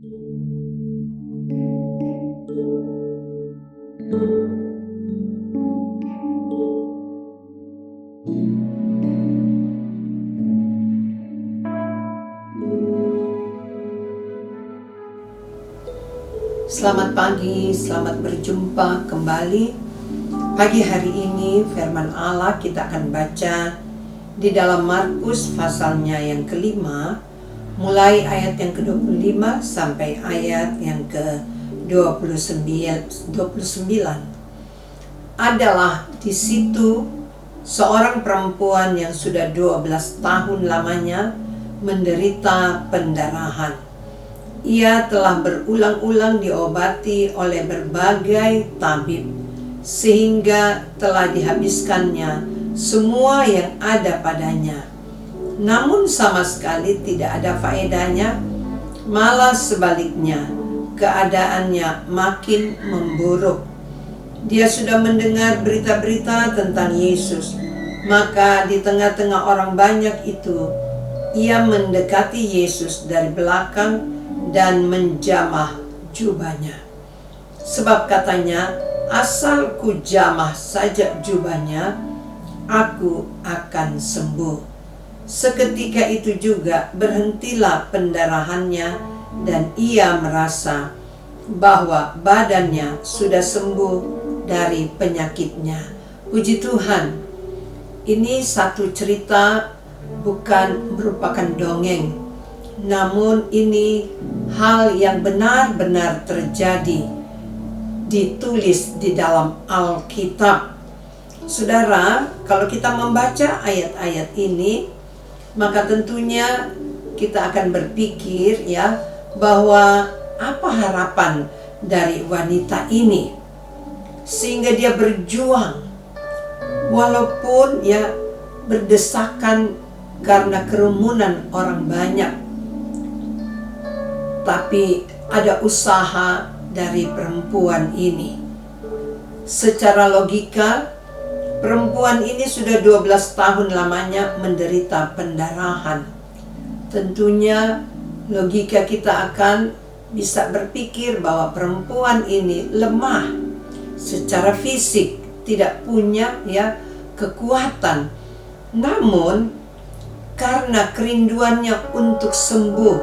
Selamat pagi, selamat berjumpa kembali. Pagi hari ini firman Allah kita akan baca di dalam Markus pasalnya yang kelima, mulai ayat yang ke-25 sampai ayat yang ke-29. Adalah di situ seorang perempuan yang sudah 12 tahun lamanya menderita pendarahan. Ia telah berulang-ulang diobati oleh berbagai tabib, sehingga telah dihabiskannya semua yang ada padanya. Namun sama sekali tidak ada faedahnya, malah sebaliknya, keadaannya makin memburuk. Dia sudah mendengar berita-berita tentang Yesus, maka di tengah-tengah orang banyak itu, ia mendekati Yesus dari belakang dan menjamah jubahnya. Sebab katanya, asal ku jamah saja jubahnya, aku akan sembuh. Seketika itu juga berhentilah pendarahannya dan ia merasa bahwa badannya sudah sembuh dari penyakitnya. Puji Tuhan, ini satu cerita, bukan merupakan dongeng, namun ini hal yang benar-benar terjadi, ditulis di dalam Alkitab. Saudara, kalau kita membaca ayat-ayat ini, maka tentunya kita akan berpikir ya, bahwa apa harapan dari wanita ini sehingga dia berjuang walaupun ya berdesakan karena kerumunan orang banyak. Tapi ada usaha dari perempuan ini. Secara logika, perempuan ini sudah 12 tahun lamanya menderita pendarahan. Tentunya logika kita akan bisa berpikir bahwa perempuan ini lemah secara fisik, tidak punya ya kekuatan. Namun karena kerinduannya untuk sembuh,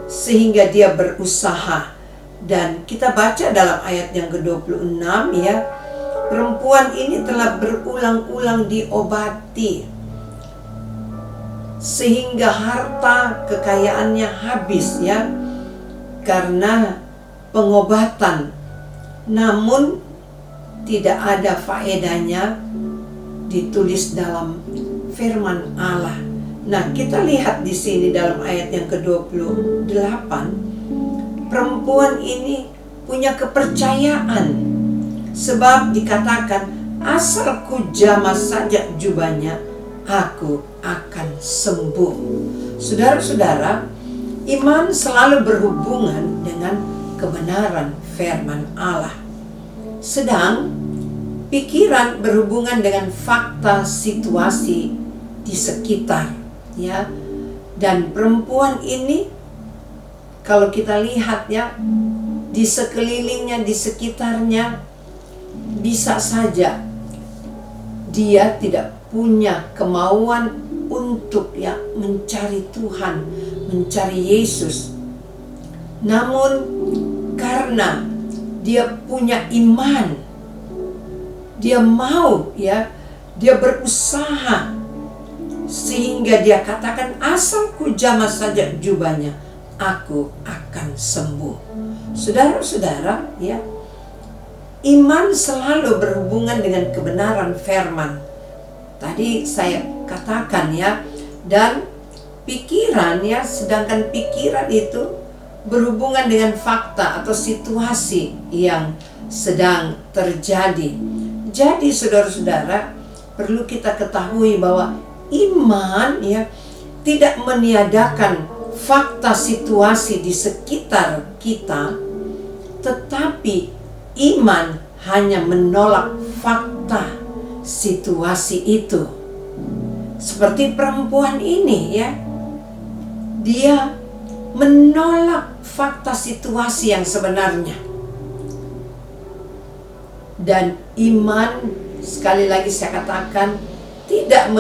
sehingga dia berusaha. Dan kita baca dalam ayat yang ke-26 ya, perempuan ini telah berulang-ulang diobati sehingga harta kekayaannya habis ya karena pengobatan. Namun tidak ada faedahnya, ditulis dalam firman Allah. Nah, kita lihat di sini dalam ayat yang ke-28, perempuan ini punya kepercayaan, sebab dikatakan, asal ku jamah saja jubahnya, aku akan sembuh. Saudara-saudara, iman selalu berhubungan dengan kebenaran firman Allah. Sedang pikiran berhubungan dengan fakta situasi di sekitar. Ya, dan perempuan ini kalau kita lihat ya, di sekelilingnya, di sekitarnya, bisa saja dia tidak punya kemauan untuk ya mencari Tuhan, mencari Yesus. Namun karena dia punya iman, dia mau ya, dia berusaha, sehingga dia katakan, asal ku jamah saja jubahnya, aku akan sembuh. Saudara-saudara ya, iman selalu berhubungan dengan kebenaran firman. Tadi saya katakan ya, dan pikiran ya, sedangkan pikiran itu berhubungan dengan fakta atau situasi yang sedang terjadi. Jadi saudara-saudara, perlu kita ketahui bahwa iman ya tidak meniadakan fakta situasi di sekitar kita, tetapi iman hanya menolak fakta situasi itu. Seperti perempuan ini ya, dia menolak fakta situasi yang sebenarnya. Dan iman, sekali lagi saya katakan, tidak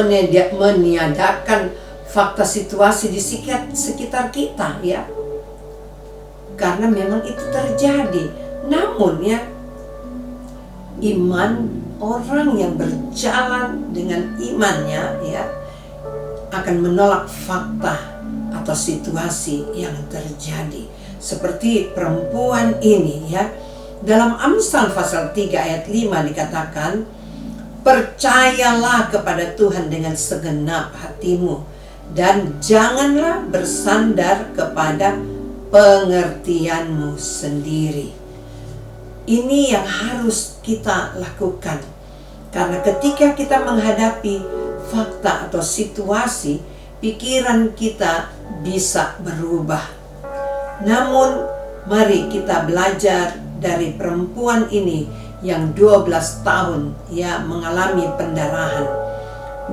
meniadakan fakta situasi di sekitar kita, ya. Karena memang itu terjadi. Namun ya, iman, orang yang berjalan dengan imannya, ya, akan menolak fakta atau situasi yang terjadi. Seperti perempuan ini, ya. Dalam Amsal pasal 3 ayat 5 dikatakan, percayalah kepada Tuhan dengan segenap hatimu dan janganlah bersandar kepada pengertianmu sendiri. Ini yang harus kita lakukan. Karena ketika kita menghadapi fakta atau situasi, pikiran kita bisa berubah. Namun, mari kita belajar dari perempuan ini yang 12 tahun ya mengalami pendarahan.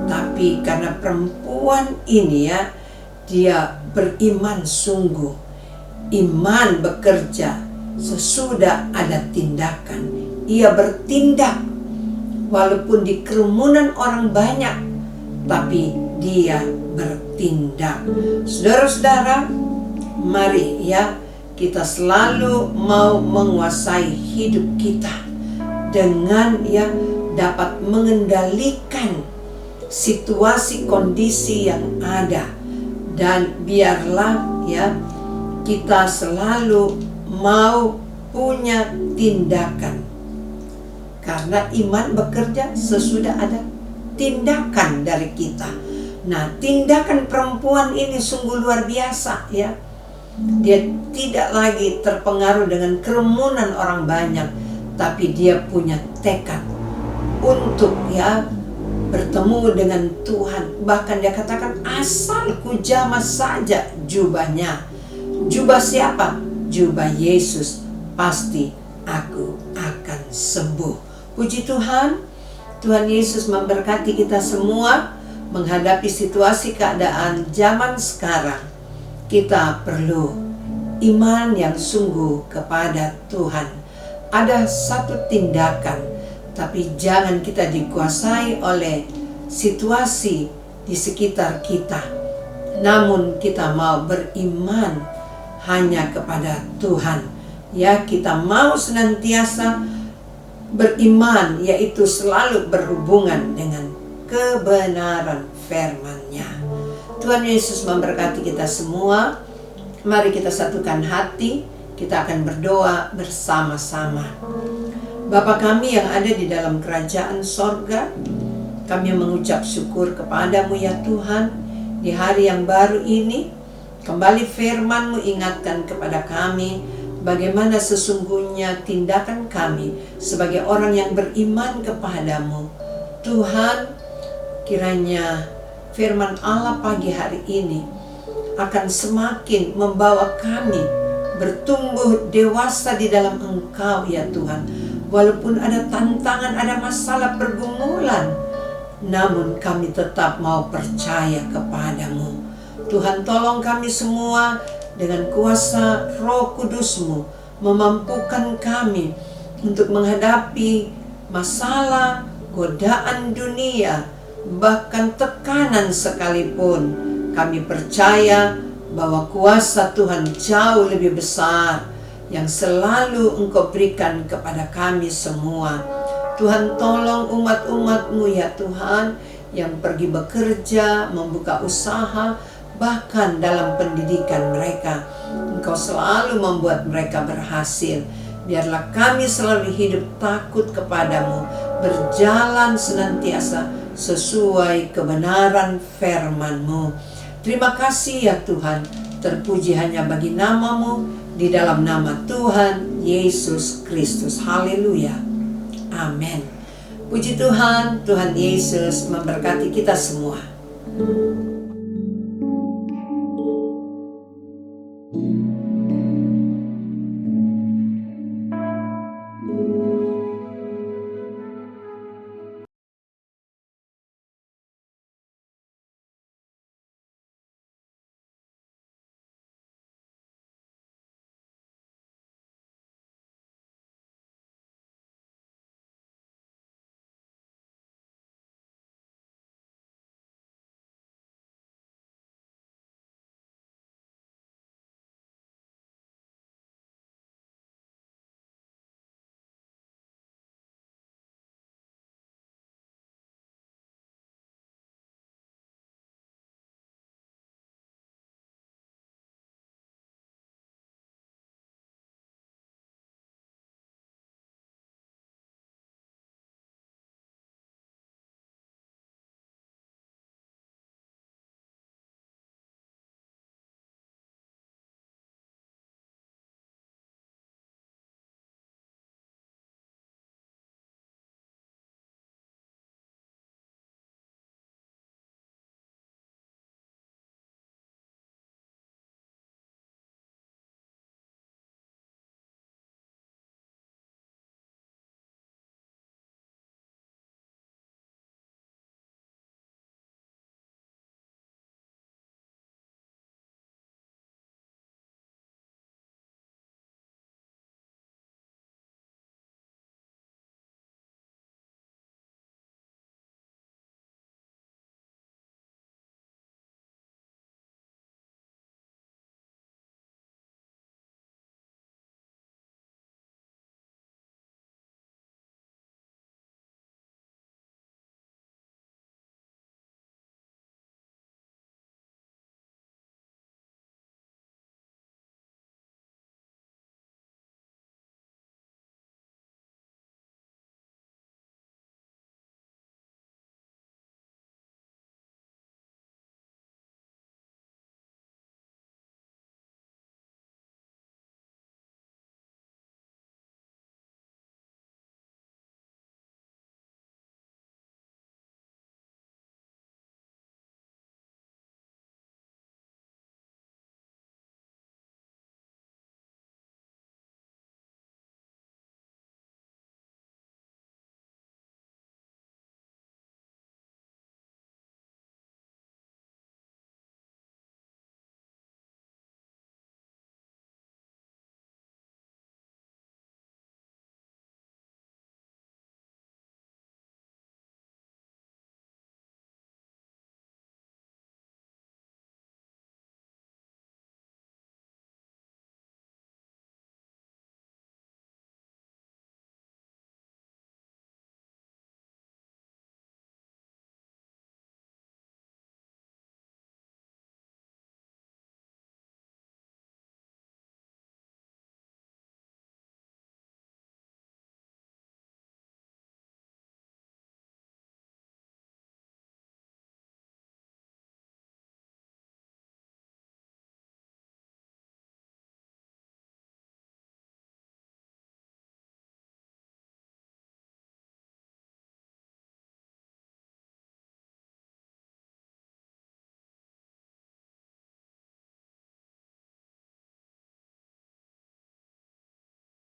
Tapi karena perempuan ini ya, dia beriman sungguh. Iman bekerja sesudah ada tindakan. Ia bertindak walaupun di kerumunan orang banyak, tapi dia bertindak. Saudara-saudara, mari ya kita selalu mau menguasai hidup kita dengan yang dapat mengendalikan situasi kondisi yang ada. Dan biarlah ya kita selalu mau punya tindakan. Karena iman bekerja sesudah ada tindakan dari kita. Nah, tindakan perempuan ini sungguh luar biasa ya. Dia tidak lagi terpengaruh dengan kerumunan orang banyak, tapi dia punya tekad untuk ya bertemu dengan Tuhan. Bahkan dia katakan, asal ku jamah saja jubahnya. Jubah siapa? Jubah Yesus, pasti aku akan sembuh. Puji Tuhan. Tuhan Yesus memberkati kita semua menghadapi situasi keadaan zaman sekarang. Kita perlu iman yang sungguh kepada Tuhan. Ada satu tindakan, tapi jangan kita dikuasai oleh situasi di sekitar kita. Namun kita mau beriman hanya kepada Tuhan. Ya, kita mau senantiasa beriman, yaitu selalu berhubungan dengan kebenaran firman-Nya. Tuhan Yesus memberkati kita semua. Mari kita satukan hati, kita akan berdoa bersama-sama. Bapa kami yang ada di dalam kerajaan sorga, kami mengucap syukur kepadamu ya Tuhan. Di hari yang baru ini, kembali firman-Mu ingatkan kepada kami bagaimana sesungguhnya tindakan kami sebagai orang yang beriman kepadamu. Tuhan, kiranya firman Allah pagi hari ini akan semakin membawa kami bertumbuh dewasa di dalam Engkau ya Tuhan. Walaupun ada tantangan, ada masalah, pergumulan, namun kami tetap mau percaya kepadamu. Tuhan, tolong kami semua dengan kuasa Roh Kudus-Mu, memampukan kami untuk menghadapi masalah, godaan dunia, bahkan tekanan sekalipun. Kami percaya bahwa kuasa Tuhan jauh lebih besar yang selalu Engkau berikan kepada kami semua. Tuhan, tolong umat-umat-Mu ya Tuhan, yang pergi bekerja, membuka usaha, bahkan dalam pendidikan mereka. Engkau selalu membuat mereka berhasil. Biarlah kami selalu hidup takut kepadamu, berjalan senantiasa sesuai kebenaran firman-Mu. Terima kasih ya Tuhan, terpuji hanya bagi nama-Mu, di dalam nama Tuhan Yesus Kristus. Haleluya. Amin. Puji Tuhan, Tuhan Yesus memberkati kita semua.